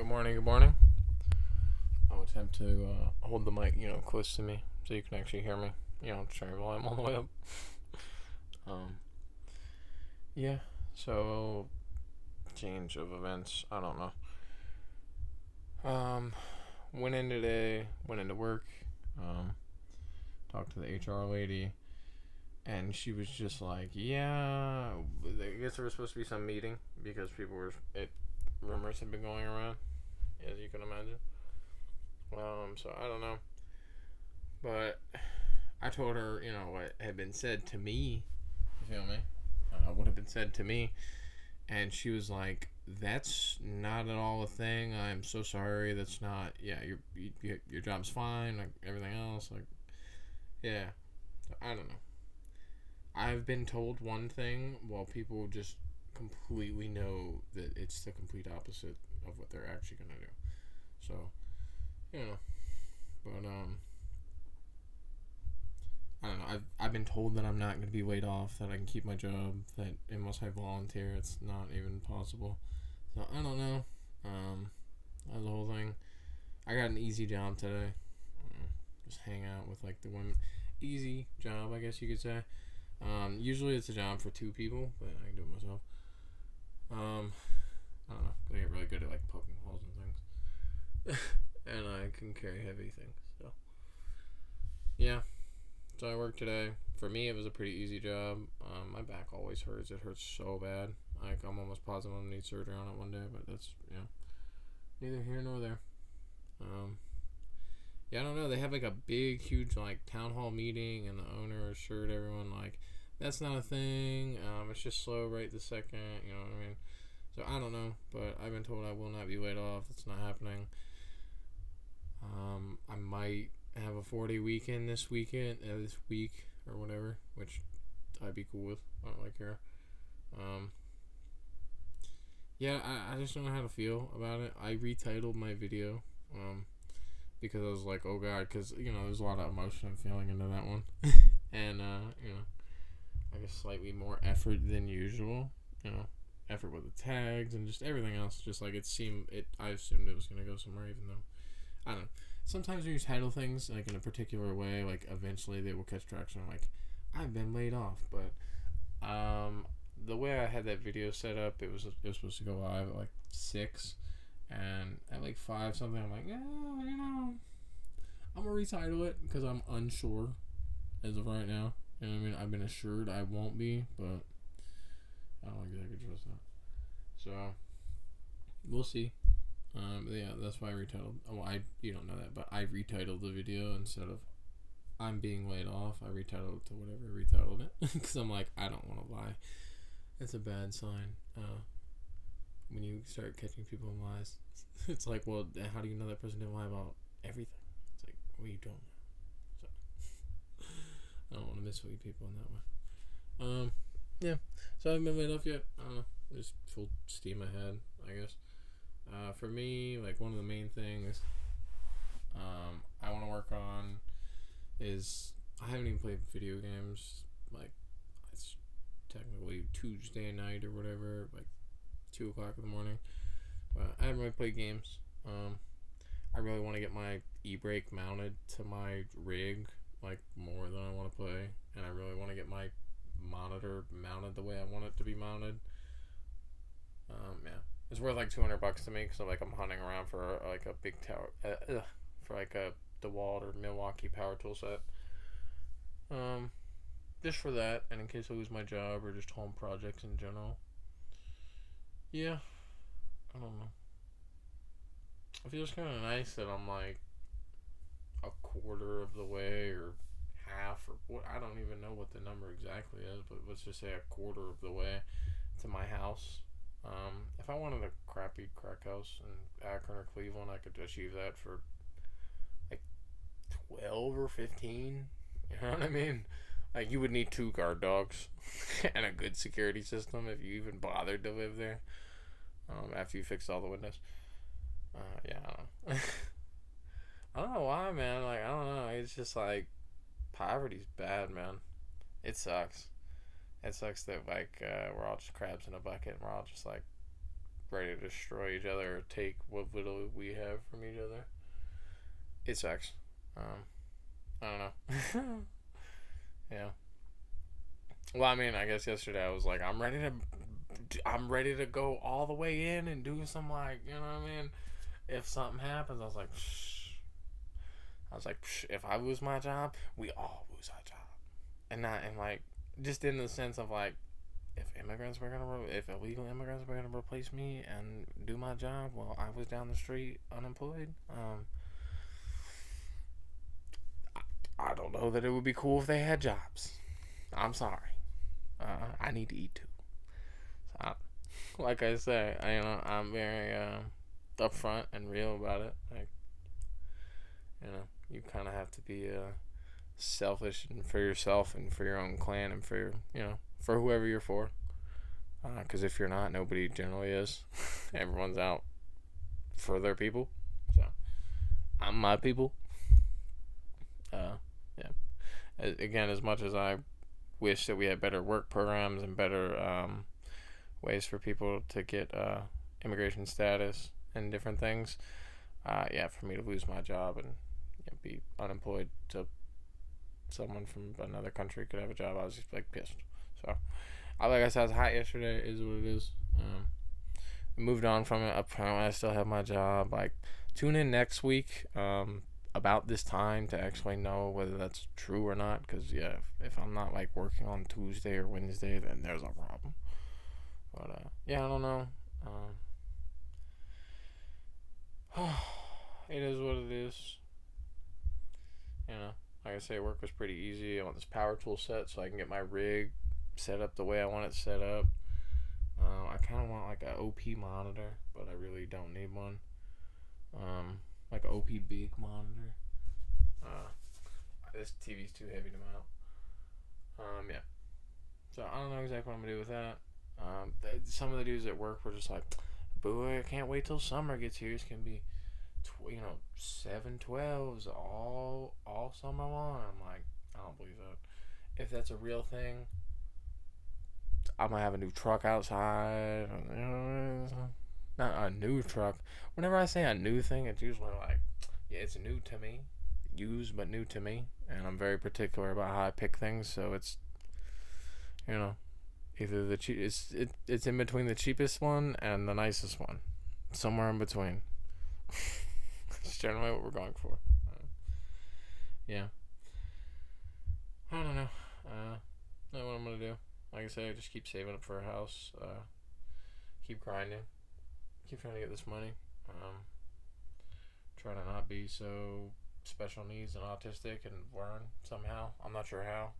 morning, good morning. I'll attempt to hold the mic, close to me so you can actually hear me. Turn your volume all the way up. Um, yeah, so change of events, I don't know. Went in today, went into work, talked to the HR lady, and she was just like, yeah, I guess there was supposed to be some meeting because rumors had been going around, as you can imagine. So I don't know. But I told her, what had been said to me. You feel me? What had been said to me. And she was like, that's not at all a thing. I'm so sorry. That's not, yeah, your job's fine. Like, everything else. Like, yeah. So, I don't know. I've been told one thing while people just completely know that it's the complete opposite of what they're actually going to do. So, but I don't know. I've been told that I'm not going to be laid off, that I can keep my job, that unless I volunteer, it's not even possible. So I don't know. That's the whole thing. I got an easy job today. Just hang out with like the women. Easy job, I guess you could say. Usually it's a job for two people, but I can do it myself. I don't know. I get really good at like poking holes and things, and I can carry heavy things. So yeah. So I worked today. For me, it was a pretty easy job. My back always hurts. It hurts so bad. Like, I'm almost positive I'm going to need surgery on it one day, but that's, neither here nor there. I don't know. They have, like, a big, huge, like, town hall meeting, and the owner assured everyone, like, that's not a thing. It's just slow right this second. You know what I mean? So, I don't know, but I've been told I will not be laid off. That's not happening. I might have a 4-day weekend this week or whatever, which I'd be cool with. I don't really care. I just don't know how to feel about it. I retitled my video because I was like, oh god, because there's a lot of emotion and feeling into that one, and I guess slightly more effort than usual. Effort with the tags and just everything else. Just like I assumed it was gonna go somewhere, even though I don't know. Sometimes when you title things like in a particular way, like eventually they will catch traction. Like, I've been laid off, but the way I had that video set up, it was supposed to go live at like 6, and at like 5 something, I'm like, yeah, I'm gonna retitle it because I'm unsure as of right now. You know what I mean? I've been assured I won't be, but I don't exactly trust that. So we'll see. That's why I retitled. Well, you don't know that, but I retitled the video instead of I'm being laid off. I retitled it to whatever I retitled it because I'm like, I don't want to lie. It's a bad sign. When you start catching people in lies, it's like, well, how do you know that person didn't lie about everything? It's like, well, you don't know. So I don't want to mislead people in that way. So I haven't been laid off yet. Just full steam ahead, I guess. For me, like, one of the main things I want to work on is I haven't even played video games. Like, it's technically Tuesday night or whatever, like 2 o'clock in the morning. But I haven't really played games. I really want to get my e-brake mounted to my rig, like, more than I want to play. And I really want to get my monitor mounted the way I want it to be mounted. It's worth like $200 to me because I'm hunting around for like a big tower, for like a DeWalt or Milwaukee power tool set. Just for that, and in case I lose my job or just home projects in general. Yeah, I don't know. It feels kind of nice that I'm like a quarter of the way or half or what. I don't even know what the number exactly is, but let's just say a quarter of the way to my house. If I wanted a crappy crack house in Akron or Cleveland, I could achieve that for like 12 or 15. You know what I mean? Like, you would need 2 guard dogs and a good security system if you even bothered to live there. After you fixed all the windows. I don't know. I don't know why, man. Like, I don't know. It's just like poverty's bad, man. It sucks. It sucks that like we're all just crabs in a bucket and we're all just like ready to destroy each other or take what little we have from each other. It sucks. I don't know. Yeah. Well, I mean, I guess yesterday I was like, I'm ready to go all the way in and do some, like, you know what I mean? If something happens, I was like, shh. I was like, psh, if I lose my job, we all lose our job, and not and like just in the sense of like, if illegal immigrants were gonna replace me and do my job while I was down the street unemployed, I don't know that it would be cool if they had jobs. I'm sorry. I need to eat too. So, like I say, I'm very upfront and real about it. Like, you kind of have to be selfish and for yourself and for your own clan and for for whoever you're for. Because if you're not, nobody generally is. Everyone's out for their people. So I'm my people. Yeah. Again, as much as I wish that we had better work programs and better ways for people to get immigration status and different things, for me to lose my job and be unemployed to someone from another country could have a job, I was just like pissed. So, like I said, I was hot yesterday. It is what it is. Moved on from it. Apparently, I still have my job. Like, tune in next week about this time to actually know whether that's true or not. Because, if I'm not, like, working on Tuesday or Wednesday, then there's a problem. But, I don't know. It is what it is. Like I say, work was pretty easy. I want this power tool set so I can get my rig set up the way I want it set up. I kind of want like an OP monitor, but I really don't need one. Like an OP big monitor. This TV's too heavy to mount. So I don't know exactly what I'm gonna do with that. Some of the dudes at work were just like, "Boy, I can't wait till summer gets here. It's gonna be 7/12s all summer long." I'm like, I don't believe that. If that's a real thing, I'm gonna have a new truck outside. Not a new truck. Whenever I say a new thing, it's usually like, it's new to me, used but new to me, and I'm very particular about how I pick things. So it's, either the cheap. It's in between the cheapest one and the nicest one, somewhere in between. That's generally what we're going for. I don't know. Know what I'm gonna do. Like I say, I just keep saving up for a house. Keep grinding. Keep trying to get this money. Try to not be so special needs and autistic and learn somehow. I'm not sure how.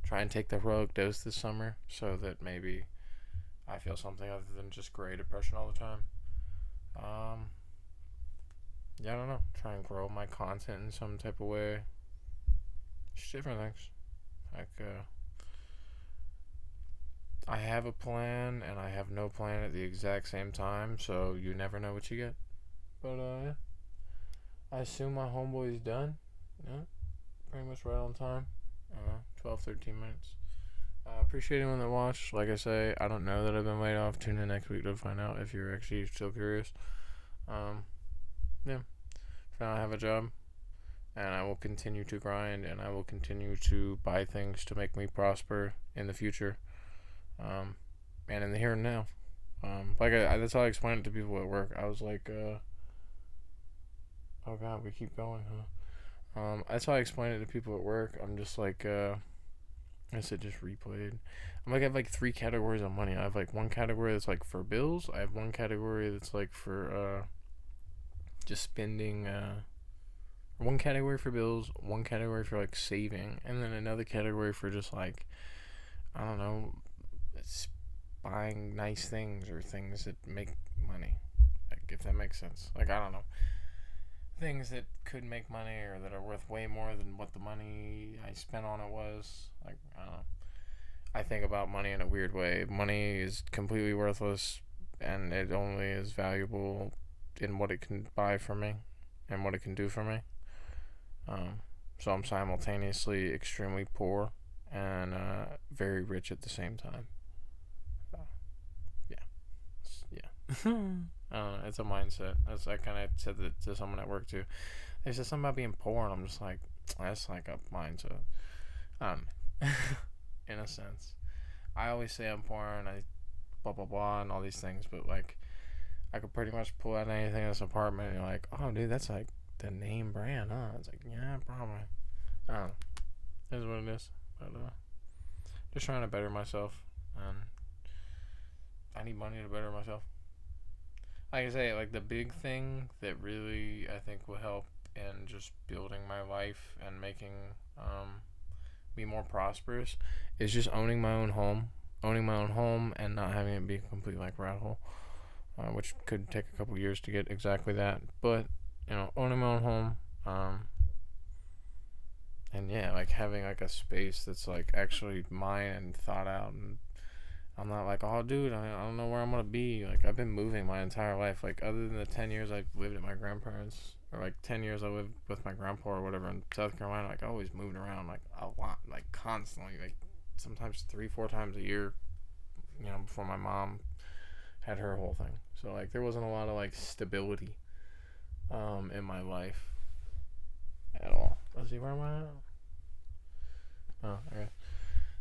Try and take the heroic dose this summer so that maybe I feel something other than just gray depression all the time. I don't know. Try and grow my content in some type of way. Just different things. Like, I have a plan and I have no plan at the exact same time, so you never know what you get. But, I assume my homeboy is done. Yeah, pretty much right on time. 12, 13 minutes. Appreciate anyone that watched. Like I say, I don't know that I've been laid off. Tune in next week to find out if you're actually still curious. For now I have a job, and I will continue to grind, and I will continue to buy things to make me prosper in the future, and in the here and now. That's how I explained it to people at work. I was like, oh god, we keep going, huh? That's how I explain it to people at work. I'm just like, I said just replayed. I have like 3 categories of money. I have like one category that's like for bills. I have one category that's like for just spending. One category for bills, one category for like saving, and then another category for just like, I don't know, buying nice things or things that make money. Like, if that makes sense. Like, I don't know. Things that could make money or that are worth way more than what the money I spent on it was. Like, I don't know. I think about money in a weird way. Money is completely worthless, and it only is valuable in what it can buy for me and what it can do for me. So I'm simultaneously extremely poor and very rich at the same time. So, yeah. It's a mindset. As I kind of said that to someone at work too. They said something about being poor, and I'm just like, that's like a mindset. Um, in a sense, I always say I'm poor and I blah blah blah and all these things, but like I could pretty much pull out anything in this apartment, and you're like, oh dude, that's like the name brand, huh? It's like, yeah, probably. I don't know. It is what it is. But just trying to better myself, and I need money to better myself. Like I say, like the big thing that really I think will help in just building my life and making me more prosperous is just owning my own home. Owning my own home and not having it be a complete like rat hole, which could take a couple years to get exactly that. But owning my own home, and yeah, like having like a space that's like actually mine and thought out, and I'm not like, oh dude, I don't know where I'm gonna be. Like I've been moving my entire life. Like other than the 10 years I've lived at my grandparents, or like 10 years I lived with my grandpa or whatever in South Carolina. Like I always moved around like a lot, like constantly, like sometimes 3-4 times a year. Before my mom had her whole thing. So like there wasn't a lot of like stability in my life at all. Let's see, where am I at? Oh, okay.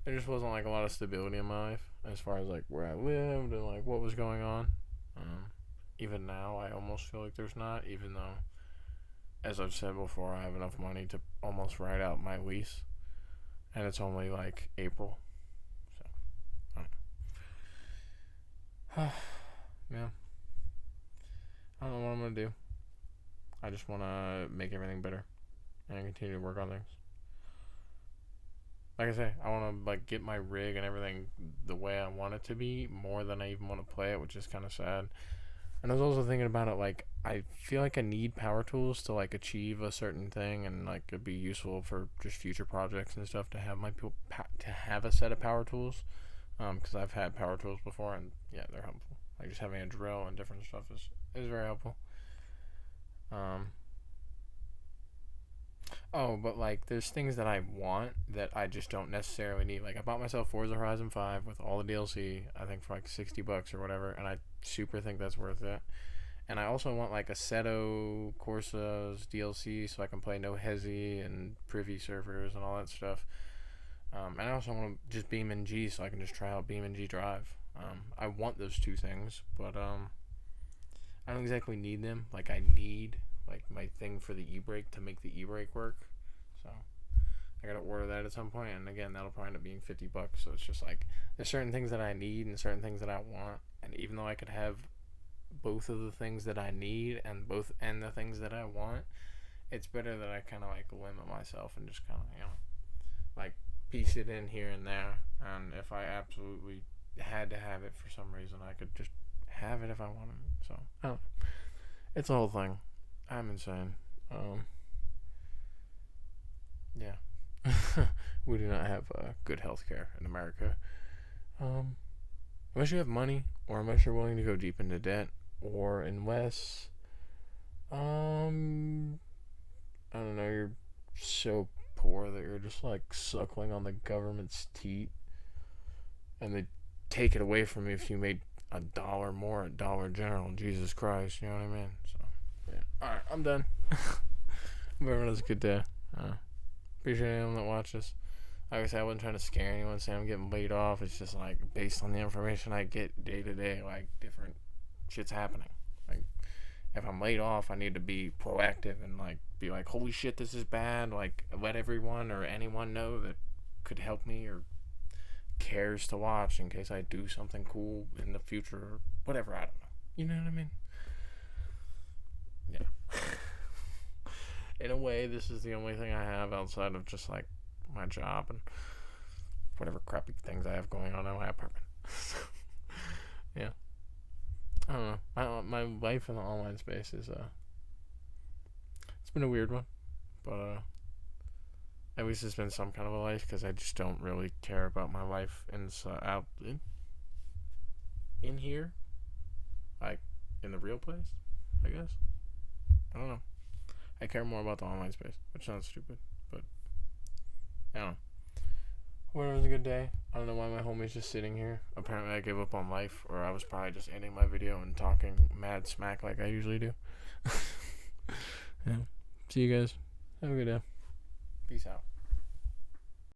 There just wasn't like a lot of stability in my life as far as like where I lived and like what was going on. Even now I almost feel like there's not, even though, as I've said before, I have enough money to almost write out my lease, and it's only like April. So I don't know. Yeah, I don't know what I'm gonna do. I just want to make everything better and continue to work on things. Like I say, I want to like get my rig and everything the way I want it to be more than I even want to play it, which is kind of sad. And I was also thinking about it, like I feel like I need power tools to like achieve a certain thing, and like it'd be useful for just future projects and stuff to have to have a set of power tools. Because I've had power tools before, and yeah, they're helpful. Like just having a drill and different stuff is very helpful. Um, Oh, but like, there's things that I want that I just don't necessarily need. Like, I bought myself Forza Horizon 5 with all the DLC, I think for like $60 or whatever, and I super think that's worth it. And I also want like Assetto Corsa's DLC so I can play No Hezi and Privy servers and all that stuff. And I also want to just BeamNG so I can just try out BeamNG Drive. I want those two things, but I don't exactly need them. Like, I need like my thing for the e-brake to make the e-brake work. So I gotta order that at some point, and again, that'll probably end up being $50. So it's just like there's certain things that I need and certain things that I want, and even though I could have both of the things that I need and the things that I want, it's better that I kind of like limit myself and just kind of like piece it in here and there. And if I absolutely had to have it for some reason, I could just have it if I wanted it. So I don't know. It's a whole thing. I'm insane. Yeah. We do not have good health care in America. Unless you have money, or unless you're willing to go deep into debt, or unless, I don't know, you're so poor that you're just like suckling on the government's teat, and they take it away from you if you made $1 more at Dollar General. Jesus Christ, you know what I mean? So, yeah. Alright, I'm done. Hope everyone has a good day. Appreciate anyone that watches. Like I said, I wasn't trying to scare anyone saying I'm getting laid off. It's just like based on the information I get day to day, like different shit's happening. Like if I'm laid off, I need to be proactive and like be like, holy shit, this is bad. Like let everyone or anyone know that could help me or cares to watch in case I do something cool in the future or whatever. I don't know. You know what I mean? Yeah. In a way, this is the only thing I have outside of just like my job and whatever crappy things I have going on in my apartment. Yeah. I don't know. My life in the online space is it's been a weird one, but at least it's been some kind of a life because I just don't really care about my life out in here, like in the real place. I guess I don't know. I care more about the online space, which sounds stupid, but I don't know. Hope it was a good day. I don't know why my homie's just sitting here. Apparently I gave up on life, or I was probably just ending my video and talking mad smack like I usually do. Yeah. See you guys. Have a good day. Peace out.